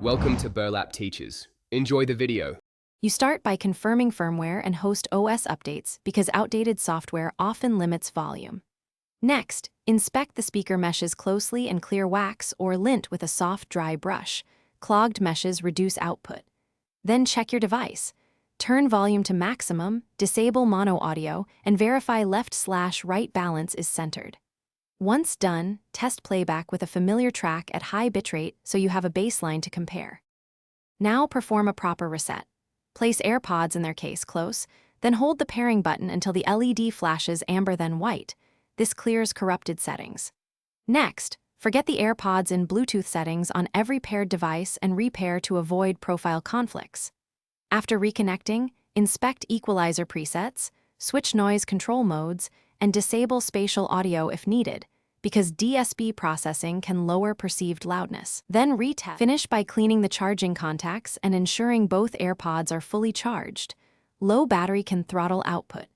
Welcome to Burlap Teachers. Enjoy the video. You start by confirming firmware and host OS updates because outdated software often limits volume. Next, inspect the speaker meshes closely and clear wax or lint with a soft, dry brush. Clogged meshes reduce output. Then check your device. Turn volume to maximum, disable mono audio, and verify left/right balance is centered. Once done, test playback with a familiar track at high bitrate so you have a baseline to compare. Now perform a proper reset. Place Airpods in their case close, then hold the pairing button until the LED flashes amber then white. This clears corrupted settings. Next, forget the Airpods in Bluetooth settings on every paired device and repair to avoid profile conflicts. After reconnecting, inspect equalizer presets, switch noise control modes, and disable spatial audio if needed, because DSP processing can lower perceived loudness. Then retest. Finish by cleaning the charging contacts and ensuring both AirPods are fully charged. Low battery can throttle output.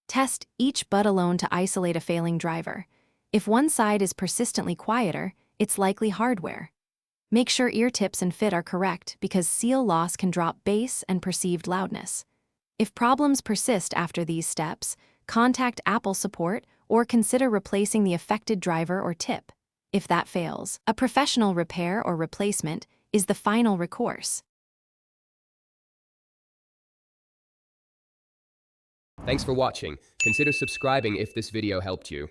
Test each bud alone to isolate a failing driver. If one side is persistently quieter, it's likely hardware. Make sure ear tips and fit are correct because seal loss can drop bass and perceived loudness. If problems persist after these steps, contact Apple support or consider replacing the affected driver or tip. If that fails, a professional repair or replacement is the final recourse. Thanks for watching. Consider subscribing if this video helped you.